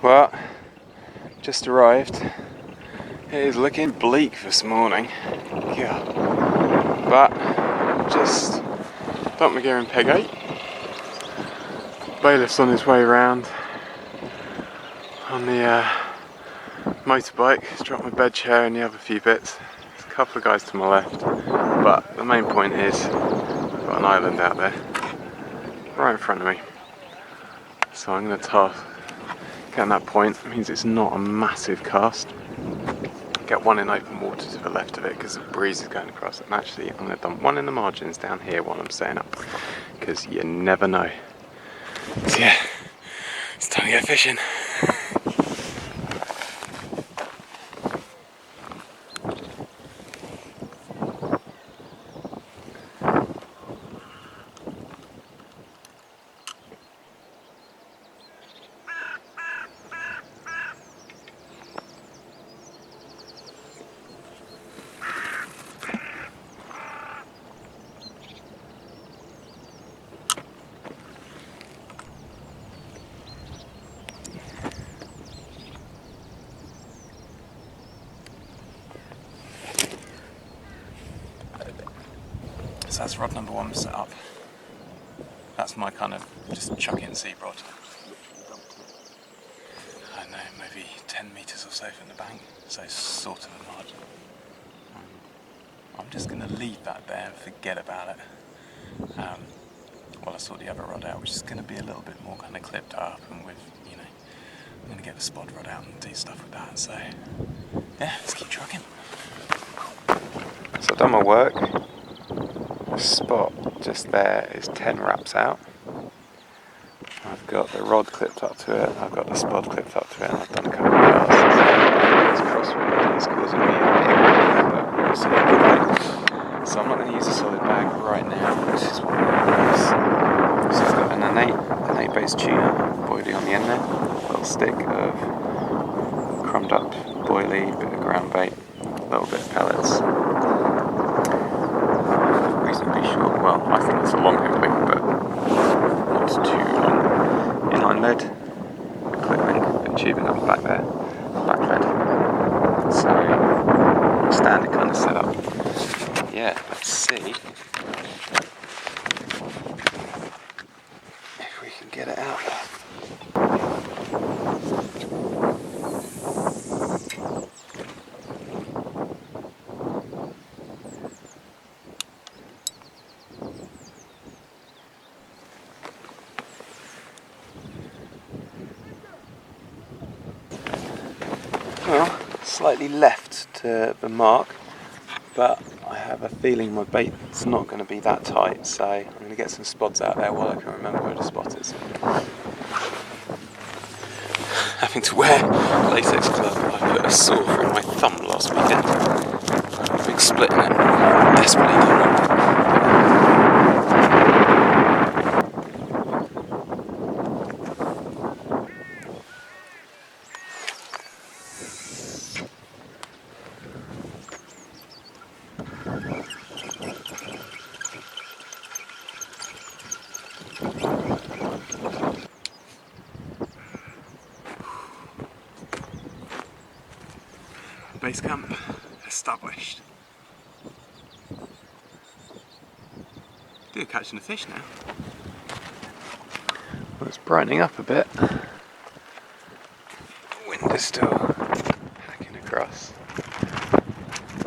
Well, just arrived. It is looking bleak this morning. Yeah. But just dumped my gear in peg 8. Bailiff's on his way round on the motorbike. He's dropped my bed chair and the other few bits. There's a couple of guys to my left, but the main point is I've got an island out there right in front of me. So I'm going to task getting that point. It means it's not a massive cast. Get one in open water to the left of it because the breeze is going across. And actually I'm going to dump one in the margins down here while I'm staying up, because you never know. So yeah, it's time to go fishing. So that's rod number 1 set up. That's my kind of just chuck in seed rod. I don't know, maybe 10 metres or so from the bank, so sort of a margin. I'm just going to leave that there and forget about it while I sort the other rod out, which is going to be a little bit more kind of clipped up, and with, you know, I'm going to get the spod rod out and do stuff with that. So yeah, let's keep trucking. So I've done my work. The spot just there is 10 wraps out. I've got the rod clipped up to it, I've got the spod clipped up to it, and I've done a couple of casts. This crosswind is causing me a bit, but we'll see a good way. So I'm not going to use a solid bag right now, which is what I use. So I've got an Innate Baits tuna, boilie on the end there, a little stick of crumbed up boilie, bit of ground bait, a little bit of pellets. Reasonably short, well, I think it's a long hook link, but not too long. Inline lead, clip link, and tubing up the back there, black lead. So, standard kind of setup. Yeah, let's see if we can get it out there. Well, slightly left to the mark, but I have a feeling my bait's not going to be that tight, so I'm going to get some spods out there while I can remember where the spot is. Having to wear latex glove, I put a saw through my thumb last weekend. I've been splitting it desperately. Base camp established. Do catching a fish now. Well, it's brightening up a bit. The wind is still hacking across.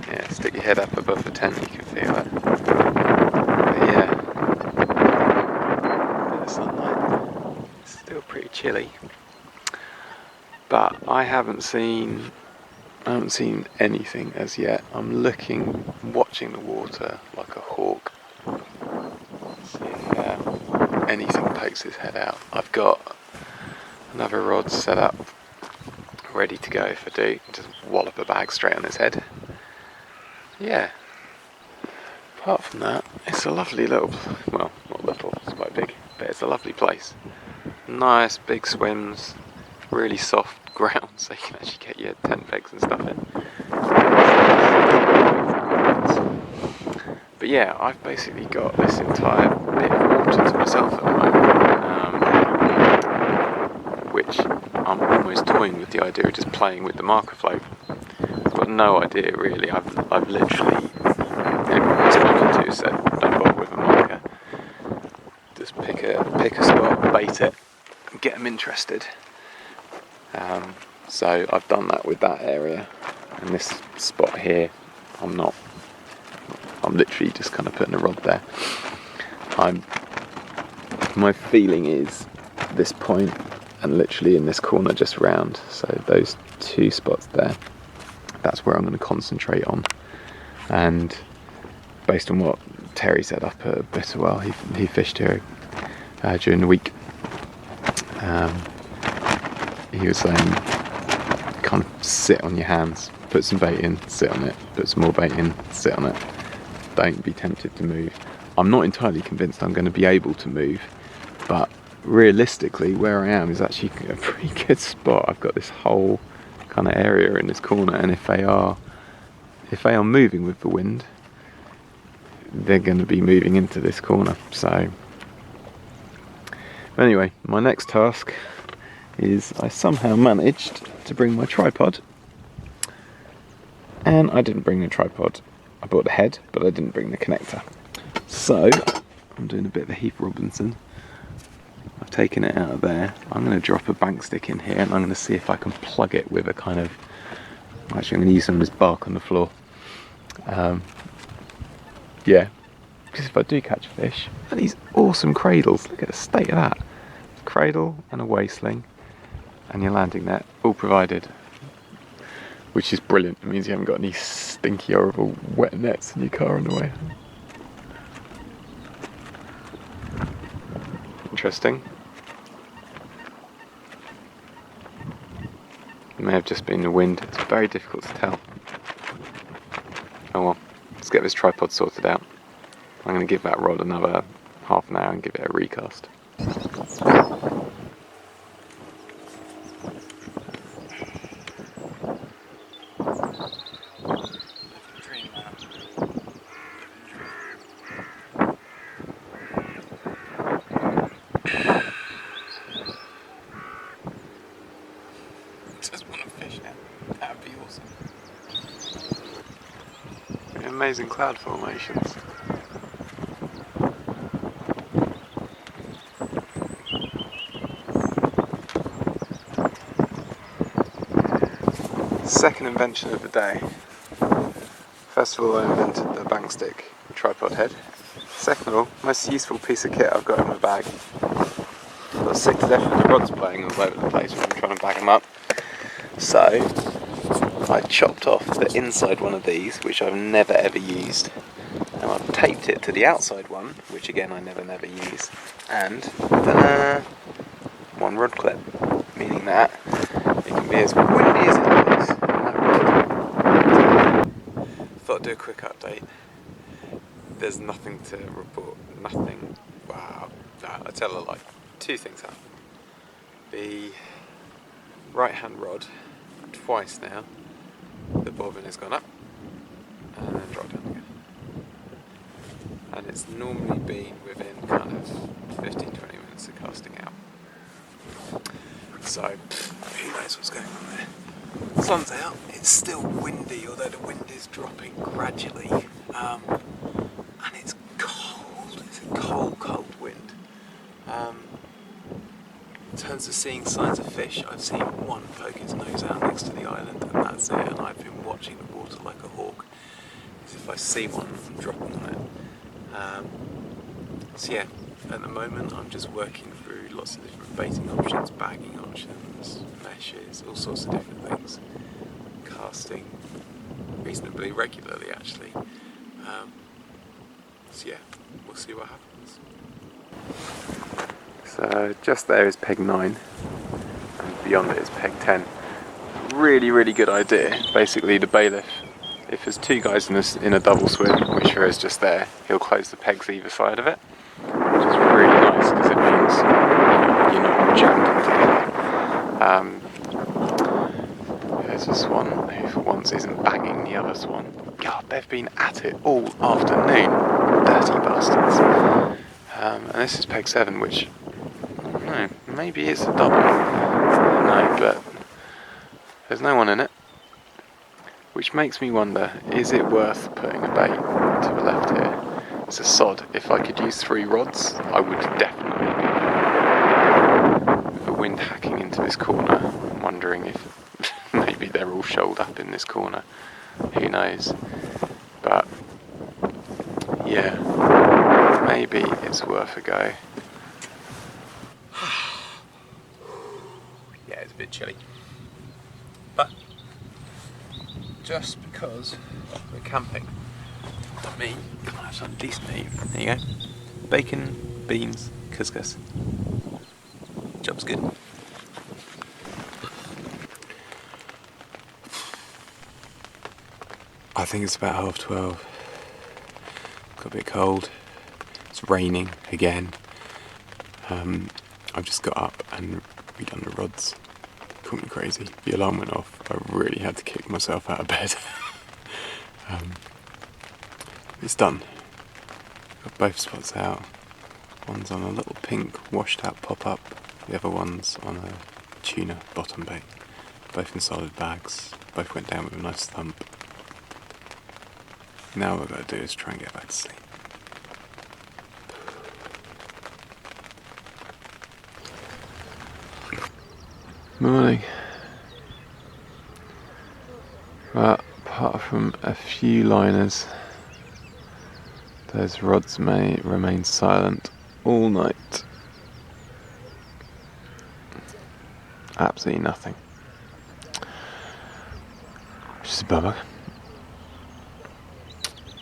Yeah, stick your head up above the tent, you can feel it. But yeah, the sunlight. It's still pretty chilly. But I haven't seen anything as yet. I'm watching the water like a hawk, seeing anything pokes its head out. I've got another rod set up, ready to go if I do. Just wallop a bag straight on its head. Yeah. Apart from that, it's a lovely little, well, not little, it's quite big, but it's a lovely place. Nice big swims, really soft ground, so you can actually get your tent pegs and stuff in. But yeah, I've basically got this entire bit of water to myself at the moment, which I'm almost toying with the idea of just playing with the marker float. I've got no idea really. I've literally, spoken to said don't bother with a marker. Just pick a spot, bait it, and get them interested. So I've done that with that area, and this spot here, I'm literally just kind of putting a rod there. My feeling is this point and literally in this corner just round, so those two spots there, that's where I'm going to concentrate on. And based on what Terry said up at Bitterwell, he fished here during the week, he was saying kind of sit on your hands, put some bait in, sit on it, put some more bait in, sit on it. Don't be tempted to move. I'm not entirely convinced I'm going to be able to move, but realistically where I am is actually a pretty good spot. I've got this whole kind of area in this corner, and if they are moving with the wind, they're going to be moving into this corner. So anyway, my next task is I somehow managed to bring my tripod, and I didn't bring the tripod. I brought the head, but I didn't bring the connector. So I'm doing a bit of a Heath Robinson. I've taken it out of there. I'm going to drop a bank stick in here, and I'm going to see if I can plug it with a kind of, actually I'm going to use some of this bark on the floor. Yeah, because if I do catch a fish, and these awesome cradles, look at the state of that. Cradle and a weigh sling and your landing net, all provided, which is brilliant. It means you haven't got any stinky, horrible wet nets in your car on the way. Interesting. It may have just been the wind. It's very difficult to tell. Oh well, let's get this tripod sorted out. I'm going to give that rod another half an hour and give it a recast. Just want to fish now. That'd be awesome. Amazing cloud formations. Second invention of the day. First of all, I invented the bank stick tripod head. Second of all, most useful piece of kit I've got in my bag. I got sick to death with the rods playing all over the place when I'm trying to bag them up. So I chopped off the inside one of these, which I've never ever used, and I've taped it to the outside one, which again I never use, and one rod clip, meaning that it can be as windy as it likes. Thought I'd do a quick update. There's nothing to report. Nothing. Wow. I tell a lie. Two things happened. The right hand rod, twice now, the bobbin has gone up and then dropped down again. And it's normally been within kind of 15-20 minutes of casting out. So, who knows what's going on there. The sun's out, it's still windy, although the wind is dropping gradually. And it's cold, it's a cold wind. In terms of seeing signs of fish, I've seen one poke his nose out next to the island, and that's it, and I've been watching the water like a hawk, as if I see one, I'm dropping on it. So yeah, at the moment I'm just working through lots of different baiting options, bagging options, meshes, all sorts of different things. Casting reasonably regularly actually. So yeah, we'll see what happens. So just there is peg 9, and beyond it is peg 10. Really good idea. Basically the bailiff, if there's two guys in a double swim, which there is just there, he'll close the pegs either side of it, which is really nice because it means you're not jammed together. There's a swan who for once isn't banging the other swan. God, they've been at it all afternoon, dirty bastards. And this is peg 7, which maybe it's a double. No, but There's no one in it, which makes me wonder, is it worth putting a bait to the left here? It's a sod. If I could use 3 rods, I would definitely. With the wind hacking into this corner, I'm wondering if maybe they're all shoaled up in this corner. Who knows? But yeah, maybe it's worth a go. Yeah, it's a bit chilly. But just because we're camping doesn't mean you can't have something decent to eat. There you go. Bacon, beans, couscous. Job's good. I think it's about 12:30. Got a bit cold. It's raining again. I've just got up and redone the rods. Call me crazy. The alarm went off. I really had to kick myself out of bed. It's done. Got both spots out. One's on a little pink washed out pop-up. The other one's on a tuna bottom bait. Both in solid bags. Both went down with a nice thump. Now what I've got to do is try and get back to sleep. Morning. Well, apart from a few liners, those rods may remain silent all night. Absolutely nothing. Which is a bummer.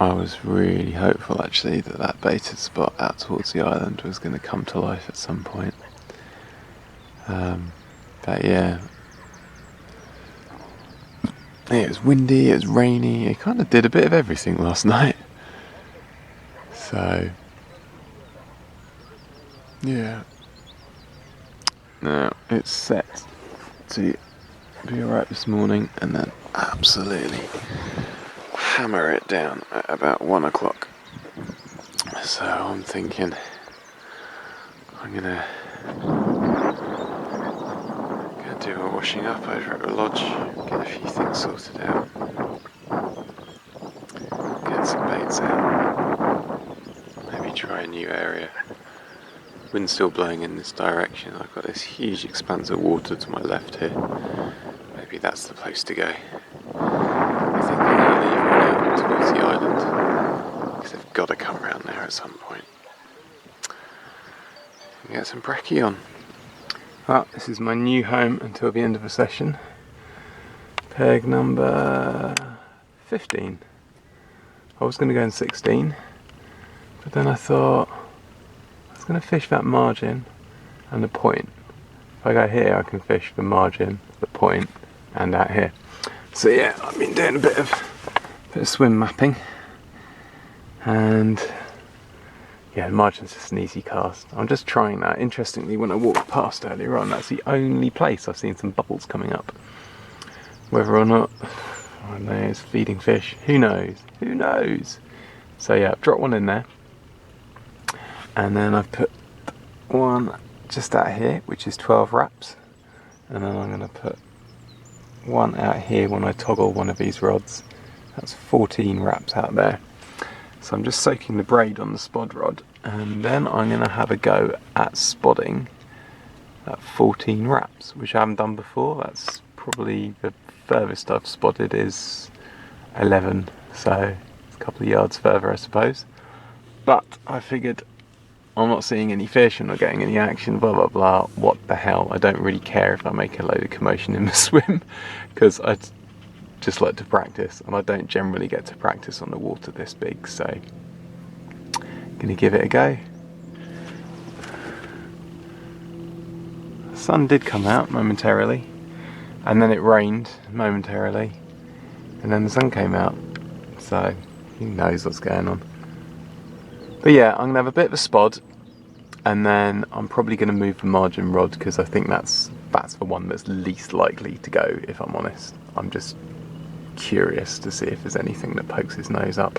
I was really hopeful actually that that baited spot out towards the island was going to come to life at some point. But yeah, it was windy, it was rainy, it kind of did a bit of everything last night. So, yeah. Now it's set to be alright this morning and then absolutely hammer it down at about 1 o'clock. So I'm thinking I'm gonna do a washing up over at the lodge, get a few things sorted out, get some baits out, maybe try a new area. Wind's still blowing in this direction. I've got this huge expanse of water to my left here. Maybe that's the place to go. I think I'm going to leave one out towards the island, because they've got to come around there at some point. And get some brekkie on. Well, this is my new home until the end of the session. Peg number 15. I was going to go in 16, but then I thought I was going to fish that margin and the point. If I go here, I can fish the margin, the point, and out here. So yeah, I've been doing a bit of swim mapping, and yeah, the margin's just an easy cast. I'm just trying that. Interestingly, when I walked past earlier on, that's the only place I've seen some bubbles coming up. Whether or not, I don't know, it's feeding fish, who knows? Who knows? So yeah, I've dropped one in there. And then I've put one just out here, which is 12 wraps. And then I'm going to put one out here when I toggle one of these rods. That's 14 wraps out there. So I'm just soaking the braid on the spod rod, and then I'm going to have a go at spodding at 14 wraps, which I haven't done before. That's probably the furthest I've spotted is 11, so it's a couple of yards further I suppose. But I figured I'm not seeing any fish, I'm not getting any action, blah blah blah, what the hell, I don't really care if I make a load of commotion in the swim, because I just like to practice, and I don't generally get to practice on the water this big, so I'm gonna give it a go. The sun did come out momentarily, and then it rained momentarily, and then the sun came out, so who knows what's going on. But yeah, I'm gonna have a bit of a spod, and then I'm probably gonna move the margin rod, because I think that's the one that's least likely to go, if I'm honest. I'm just curious to see if there's anything that pokes his nose up.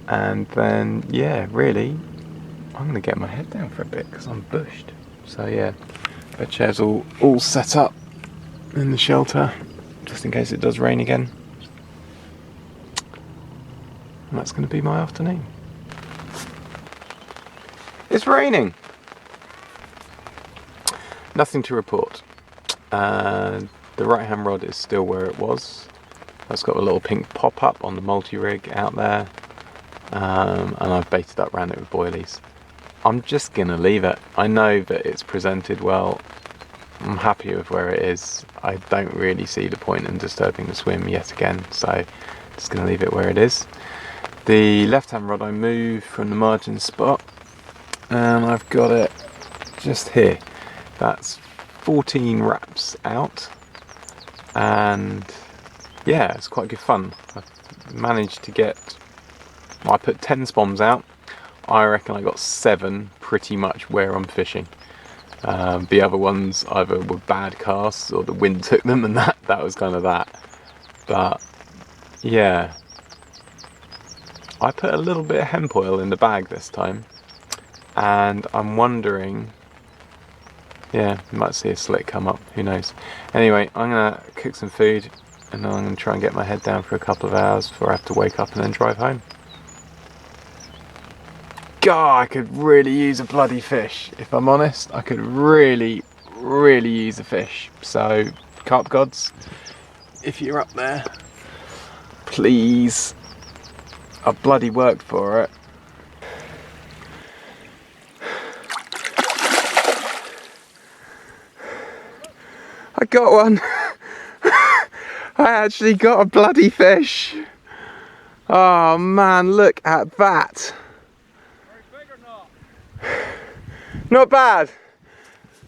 And then, yeah, really, I'm going to get my head down for a bit because I'm bushed. So yeah, bed chair's all set up. in the shelter, just in case it does rain again. And that's going to be my afternoon. It's raining! Nothing to report. The right hand rod is still where it was. That's got a little pink pop-up on the multi-rig out there. And I've baited up around it with boilies. I'm just going to leave it. I know that it's presented well. I'm happy with where it is. I don't really see the point in disturbing the swim yet again, so just going to leave it where it is. The left hand rod I moved from the margin spot, and I've got it just here. That's 14 wraps out, and yeah, it's quite good fun. I've managed to get, I put 10 spoms out. I reckon I got 7 pretty much where I'm fishing. The other ones either were bad casts or the wind took them, and that was kind of that. But yeah, I put a little bit of hemp oil in the bag this time, and I'm wondering, yeah, you might see a slick come up, who knows. Anyway, I'm gonna cook some food, and then I'm gonna try and get my head down for a couple of hours before I have to wake up and then drive home. God, I could really use a bloody fish. If I'm honest, I could really use a fish. So, carp gods, if you're up there, please. I've bloody worked for it. I got one. I actually got a bloody fish. Oh man, look at that. Not bad.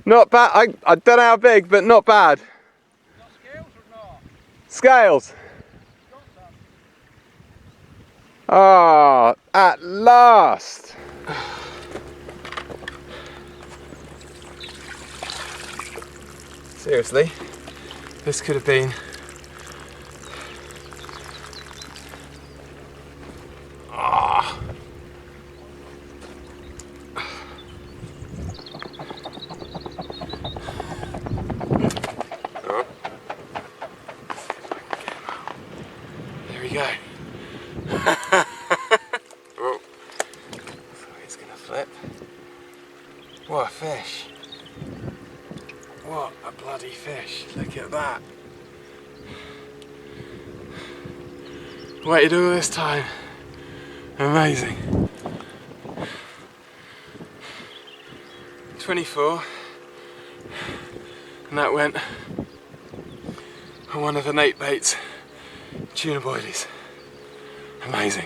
Not bad. I don't know how big, but not bad. Got scales or not? Scales. Ah, at last. Seriously, this could have been There we go. Oh, he's gonna flip. What a fish. What a bloody fish. Look at that. Waited all this time. Amazing. 24. And that went on one of the Innate Baits tuna boilies. Amazing.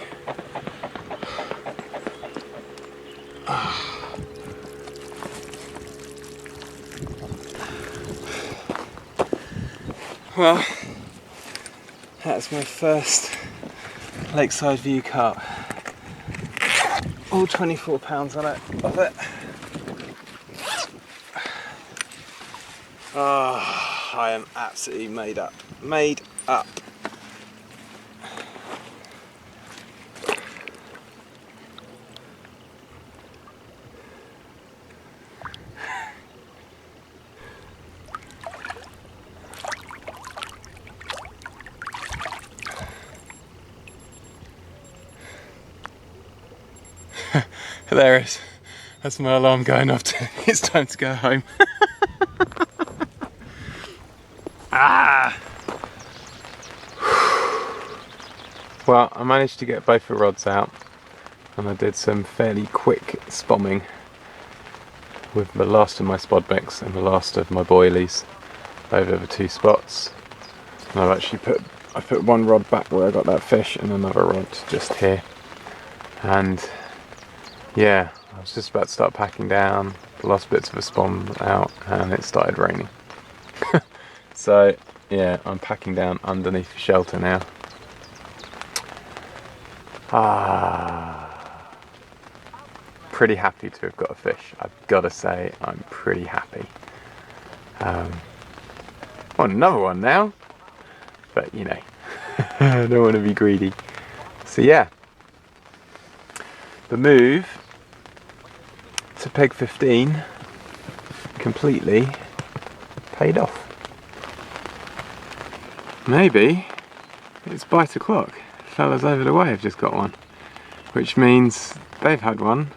Well, that's my first Lakeside View carp. All 24 pounds on it, of it. Oh, I am absolutely made up. Made up. Hilarious. That's my alarm going off. It's time to go home. Ah! Well, I managed to get both the rods out, and I did some fairly quick spomming with the last of my spod mix and the last of my boilies over the 2 spots. And I've actually put one rod back where I got that fish and another rod just here. And yeah, I was just about to start packing down, the last bits of a spom out, and it started raining. So yeah, I'm packing down underneath the shelter now. Pretty happy to have got a fish. I've got to say, I'm pretty happy. Want another one now, but you know, I don't want to be greedy. So yeah, the move to peg 15 completely paid off. maybe it's bite o'clock. Fellas over the way have just got one, which means they've had one,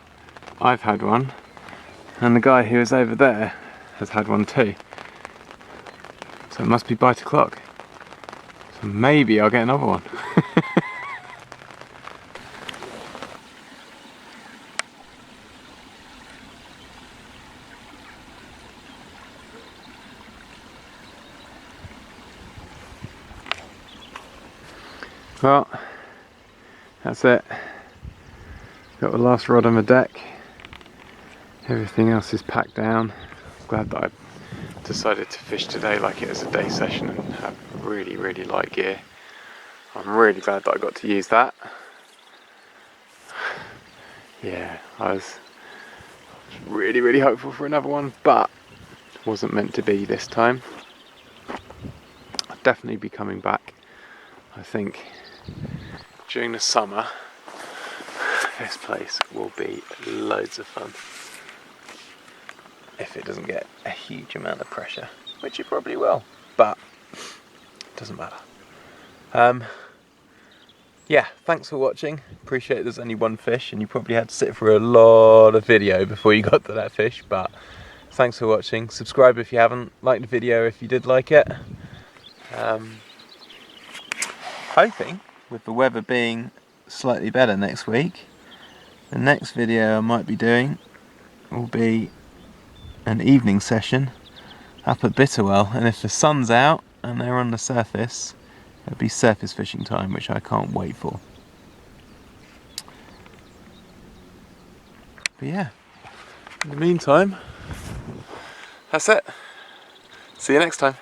I've had one, and the guy who is over there has had one too. So it must be bite o'clock. So maybe I'll get another one. Well, that's it. Got the last rod on the deck. Everything else is packed down. Glad that I decided to fish today like it was a day session and have really light gear. I'm really glad that I got to use that. Yeah, I was really hopeful for another one, but it wasn't meant to be this time. I'll definitely be coming back. I think during the summer this place will be loads of fun. If it doesn't get a huge amount of pressure, which it probably will, but it doesn't matter. Yeah, thanks for watching. Appreciate there's only one fish and you probably had to sit for a lot of video before you got to that fish, but thanks for watching. Subscribe if you haven't, like the video if you did like it. Hoping, with the weather being slightly better next week, the next video I might be doing will be an evening session up at Bitterwell, and if the sun's out and they're on the surface, it'll be surface fishing time, which I can't wait for. But yeah, in the meantime, that's it. See you next time.